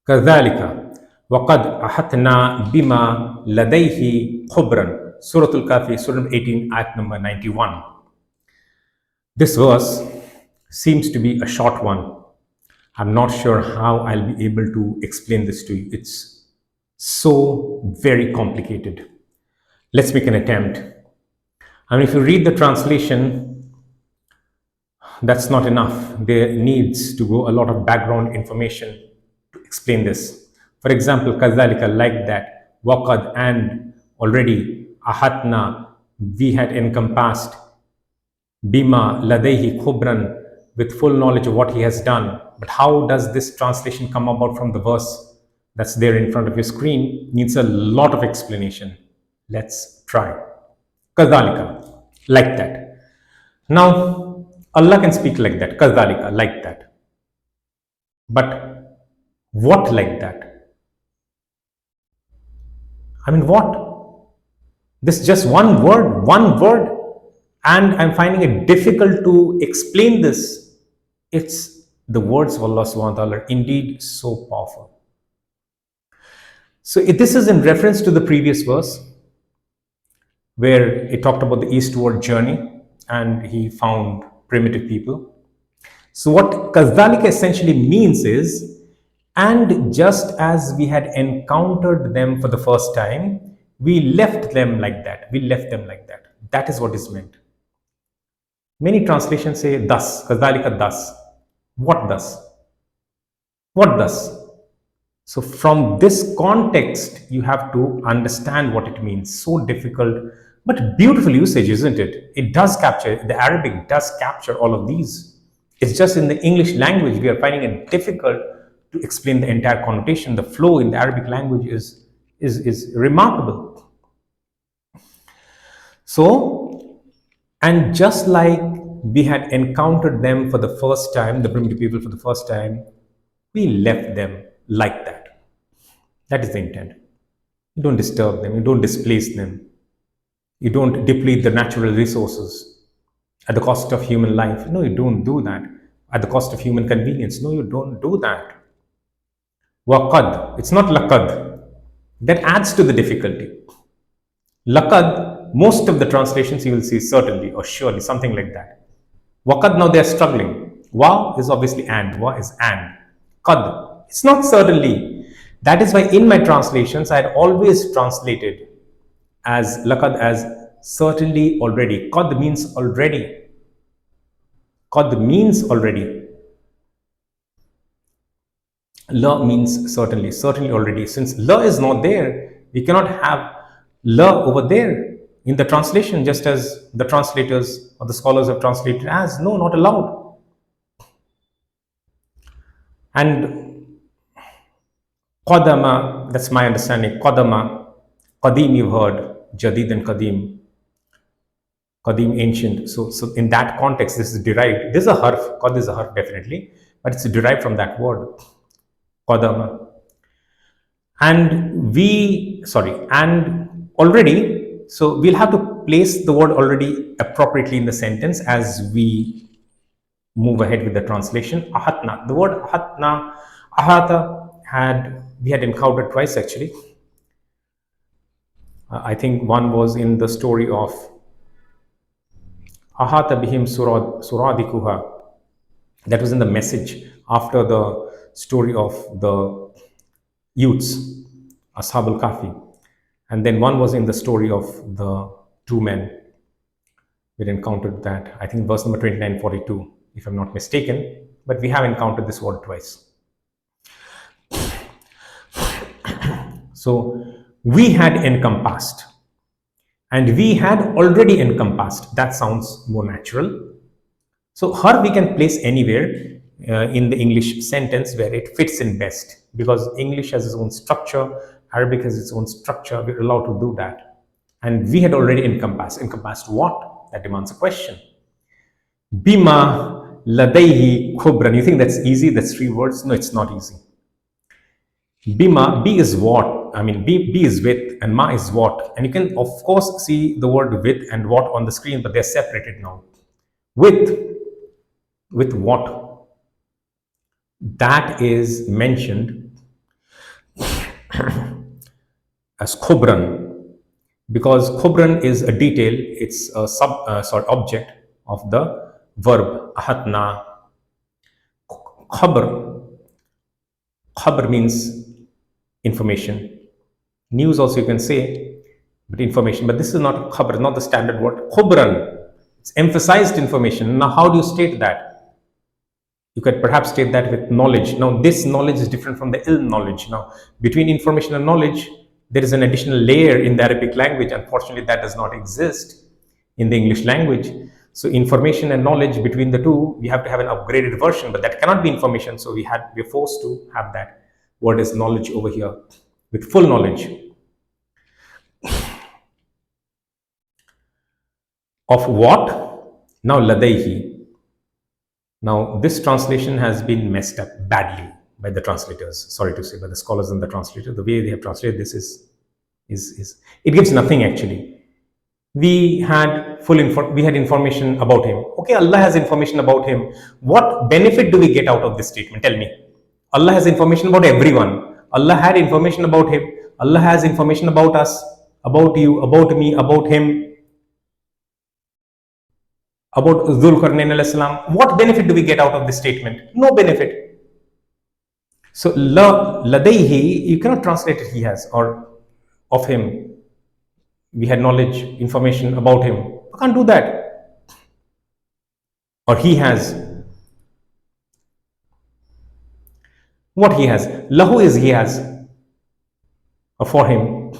كذلك وقد أحطنا بما لديه خبرا. Suratul-Kahfi, Surah 18, ayat number 91. This verse seems to be a short one. I'm not sure how I'll be able to explain this to you. It's so very complicated. Let's make an attempt. I mean, if you read the translation, that's not enough. There needs to go a lot of background information to explain this. For example, كذلك, like that, وقد, and, already, ahatna, we had encompassed, bima ladayhi khubran, with full knowledge of what he has done. But how does this translation come about from the verse that's there in front of your screen? Needs a lot of explanation. Let's try. Kadhalika, like that. Now, Allah can speak like that. Kadhalika, like that. But what like that? I mean, what? This is just one word, and I'm finding it difficult to explain this. It's the words of Allah subhanahu wa ta'ala, indeed so powerful. So this is in reference to the previous verse, where it talked about the eastward journey, and he found primitive people. So what Kadhalika essentially means is, and just as we had encountered them for the first time, we left them like that. We left them like that. That is what is meant. Many translations say thus, Kadhalika thus. What thus? What thus? So from this context, you have to understand what it means. So difficult, but beautiful usage, isn't it? It does capture, the Arabic does capture all of these. It's just in the English language, we are finding it difficult to explain the entire connotation. The flow in the Arabic language is remarkable. So, and just like we had encountered them for the first time, the primitive people for the first time, we left them like that. That is the intent. You don't disturb them, you don't displace them, you don't deplete the natural resources at the cost of human life. No, you don't do that. At the cost of human convenience. No, you don't do that. Waqad, it's not laqad. That adds to the difficulty. Laqad, most of the translations you will see certainly or surely, something like that. Waqad, now they are struggling. Wa is obviously and. Wa is and. Qad, it's not certainly. That is why in my translations I had always translated as laqad as certainly already. Qad means already. Qad means already. La means certainly, certainly already. Since la is not there, we cannot have la over there in the translation, just as the translators or the scholars have translated as. No, not allowed. And qadama, that's my understanding. Qadama, qadim you've heard, jadid and qadim. Qadim, ancient. So in that context, this is derived. This is a harf. Qad is a harf, definitely, but it's derived from that word. Qadama. And already, so we'll have to place the word already appropriately in the sentence as we move ahead with the translation. Ahatna. The word ahatna, ahata, we had encountered twice actually. I think one was in the story of ahata bihim suradikuha. That was in the message after the story of the youths, al-Kahfi. And then one was in the story of the two men. We encountered that, I think verse number 29-42, if I'm not mistaken, but we have encountered this word twice. So we had encompassed, and we had already encompassed. That sounds more natural. So her we can place anywhere in the English sentence where it fits in best, because English has its own structure, Arabic has its own structure. We're allowed to do that. And we had already encompassed. Encompassed what? That demands a question. Bima ladayhi khubran. You think that's easy? That's 3 words? No, it's not easy. Bima, B is what? I mean, B is with, and ma is what. And you can, of course, see the word with and what on the screen, but they're separated now. With what? That is mentioned as khubran, because khubran is a detail, it's a object of the verb ahatna. Khabr, khabr means information. News also you can say, but information. But this is not khabr, not the standard word. Khubran, it's emphasized information. Now, how do you state that? You could perhaps state that with knowledge. Now, this knowledge is different from the ilm knowledge. Now, between information and knowledge, there is an additional layer in the Arabic language. Unfortunately, that does not exist in the English language. So, information and knowledge, between the two, we have to have an upgraded version, but that cannot be information. So, we're forced to have that word is knowledge over here, with full knowledge. Of what? Now, ladayhi. Now, this translation has been messed up badly by the translators. Sorry to say, by the scholars and the translators. The way they have translated this is it gives nothing actually. We had information about him. Okay, Allah has information about him. What benefit do we get out of this statement? Tell me. Allah has information about everyone. Allah had information about him. Allah has information about us, about you, about me, about him, about Dhul-Qarnayn al-Islam. What benefit do we get out of this statement? No benefit. So, ladayhi, you cannot translate it he has, or of him. We had knowledge, information about him. You can't do that. Or he has. What he has? Lahu is he has, or for him.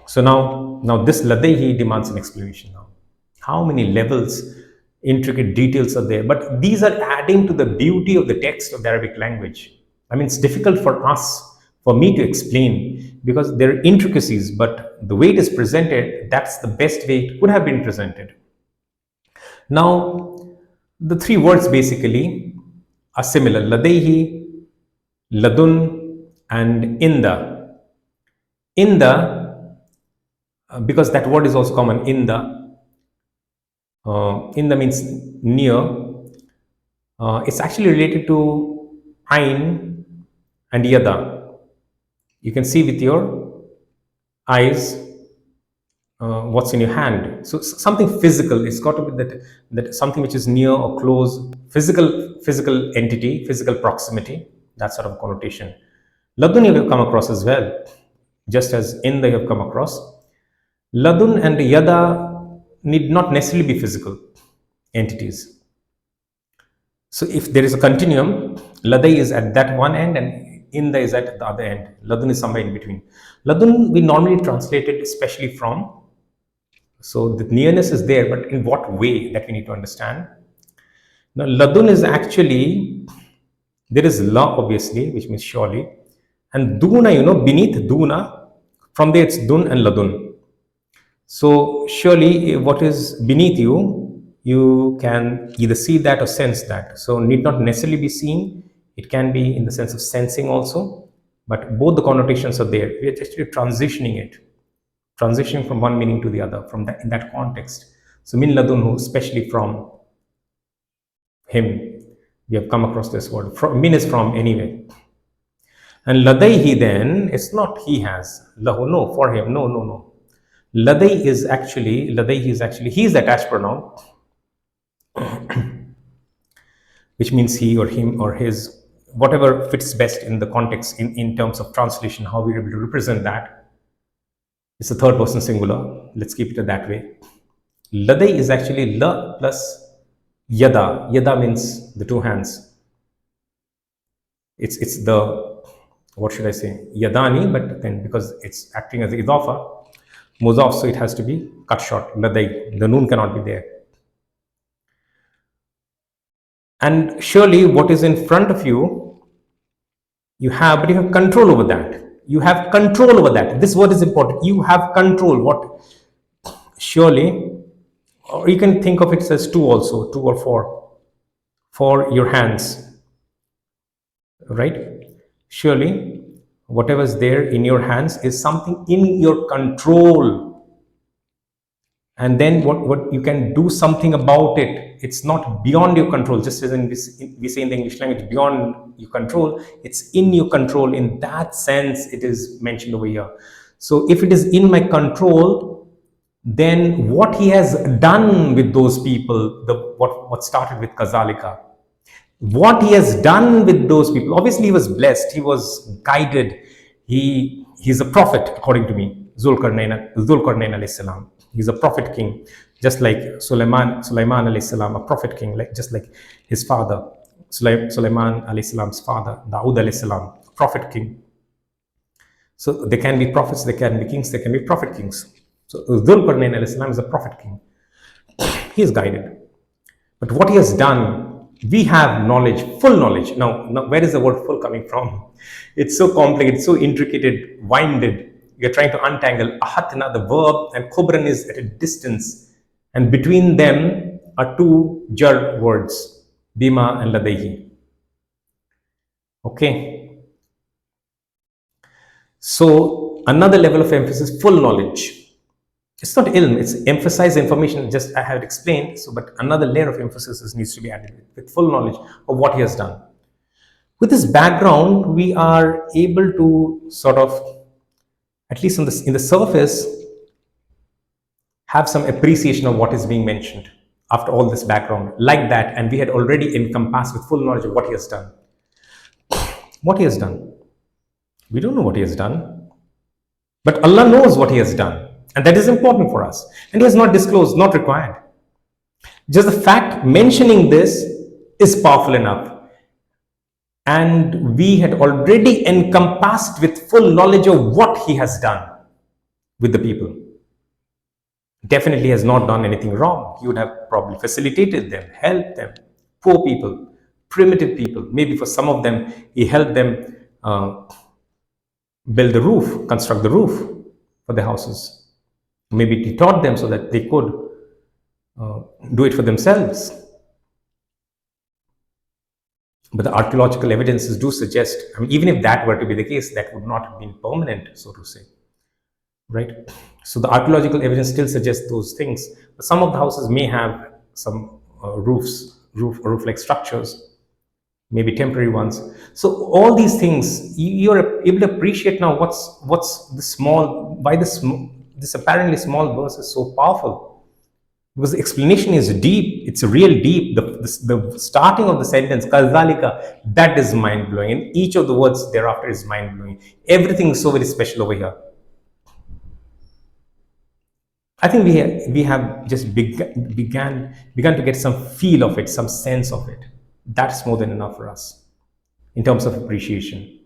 So now this ladayhi demands an explanation now. How many levels, intricate details are there? But these are adding to the beauty of the text of the Arabic language. I mean, it's difficult for me to explain, because there are intricacies, but the way it is presented, that's the best way it could have been presented. Now, the three words basically are similar: ladayhi, ladun, and inda. Inda, because that word is also common, inda. Inda means near. It's actually related to ayn and yada. You can see with your eyes what's in your hand. So something physical. It's got to be that something which is near or close, physical entity, physical proximity. That sort of connotation. Ladun you have come across as well, just as inda you have come across. Ladun and yada need not necessarily be physical entities. So if there is a continuum, ladai is at that one end and inda is at the other end. Ladun is somewhere in between. Ladun we normally translate it especially from. So the nearness is there, but in what way, that we need to understand. Now ladun is actually, there is la obviously, which means surely, and duna, beneath duna, from there it's dun and ladun. So surely what is beneath you, you can either see that or sense that. So need not necessarily be seen. It can be in the sense of sensing also, but both the connotations are there. We are actually transitioning from one meaning to the other in that context. So min ladunhu, especially from him. We have come across this word. Min is from anyway. And ladayhi then, it's not he has. Lahu, no, for him. No. Ladayhi is actually, he is the attached pronoun, which means he or him or his, whatever fits best in the context in terms of translation, how we're able to represent that. It's a third person singular. Let's keep it that way. Ladayhi is actually la plus yada. Yada means the two hands. It's the, what should I say, yadani, but then because it's acting as idafa, mudaf, so it has to be cut short. Ladai, the noon cannot be there. And surely what is in front of you, you have control over that. You have control over that. This word is important. You have control. What? Surely, or you can think of it as two also, two or four, for your hands. Right? Surely, whatever is there in your hands is something in your control. and then what you can do something about it. It's not beyond your control, just as we say in the English language, beyond your control. It's in your control. In that sense, it is mentioned over here. So if it is in my control, then what he has done with those people, what started with Kazalika, what he has done with those people, obviously he was blessed, he was guided, he's a prophet according to me. Zulkarnain alayhi salam, he's a prophet king, just like Sulaiman alayhi salam, a prophet king, just like his father, Sulaiman alayhi salam's father, Dawood alayhi salam, prophet king. So there can be prophets, there can be kings, there can be prophet kings. So Zulkarnain alayhi salam is a prophet king. He is guided. But what he has done, we have knowledge, full knowledge. Now, where is the word full coming from? It's so complicated, so intricate, winded. You're trying to untangle. Ahatna, the verb, and khubran is at a distance. And between them are two jar words, bima and ladayhi. Okay. So another level of emphasis, full knowledge. It's not ilm, it's emphasize information, just I have explained. So, but another layer of emphasis needs to be added with full knowledge of what he has done. With this background, we are able to sort of, at least in the surface, have some appreciation of what is being mentioned after all this background, like that, and we had already encompassed with full knowledge of what he has done. What he has done? We don't know what he has done, but Allah knows what he has done. And that is important for us. And he has not disclosed, not required. Just the fact mentioning this is powerful enough. And we had already encompassed with full knowledge of what he has done with the people. Definitely has not done anything wrong. He would have probably facilitated them, helped them, poor people, primitive people. Maybe for some of them, he helped them build the roof, construct the roof for their houses. Maybe he taught them so that they could do it for themselves. But the archaeological evidences do suggest, I mean, even if that were to be the case, that would not have been permanent, so to say, right? So the archaeological evidence still suggests those things. But some of the houses may have some roof-like structures, maybe temporary ones. So all these things, you're able to appreciate now what's the small, why this apparently small verse is so powerful, because the explanation is deep. It's real deep. The starting of the sentence, Kazalika, that is mind-blowing, and each of the words thereafter is mind-blowing. Everything is so very special over here. I think we have just began to get some feel of it, some sense of it. That's more than enough for us in terms of appreciation.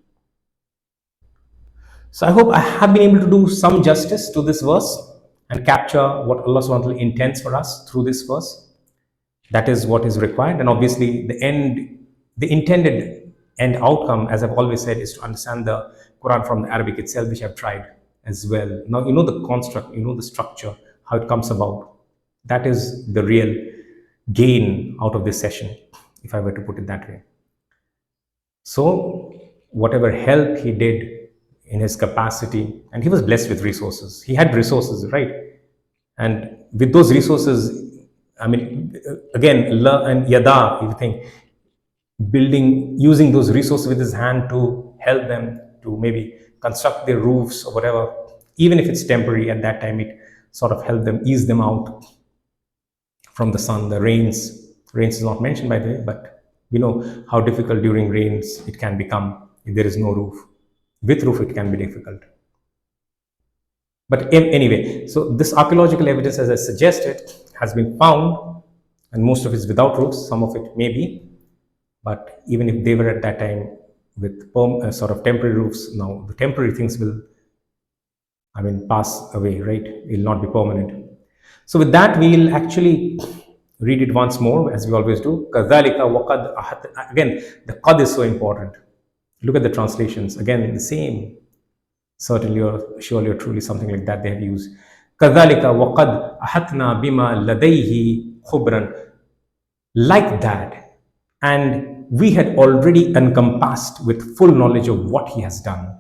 So I hope I have been able to do some justice to this verse and capture what Allah subhanahu wa ta'ala intends for us through this verse. That is what is required. And obviously the intended end outcome, as I've always said, is to understand the Quran from the Arabic itself, which I've tried as well. Now you know the construct, you know the structure, how it comes about. That is the real gain out of this session, if I were to put it that way. So whatever help he did in his capacity, and he was blessed with resources. He had resources, right? And with those resources, I mean, again, la and yada, you think, using those resources with his hand to help them to maybe construct their roofs or whatever, even if it's temporary. At that time, it sort of helped them, ease them out from the sun, the rains. Rains is not mentioned, by the way, but we know how difficult during rains it can become if there is no roof. With roof, it can be difficult. But anyway, so this archaeological evidence, as I suggested, has been found, and most of it is without roofs, some of it may be. But even if they were at that time with sort of temporary roofs, now the temporary things will, I mean, pass away, right? It will not be permanent. So with that, we'll actually read it once more, as we always do. كَذَلِكَ وَقَدْ. Again, the qad is so important. Look at the translations. Again, the same. Certainly or surely or truly, something like that they have used. كَذَلِكَ وَقَدْ أَحَطْنَا بِمَا لَدَيْهِ خُبْرًا. Like that. And we had already encompassed with full knowledge of what he has done.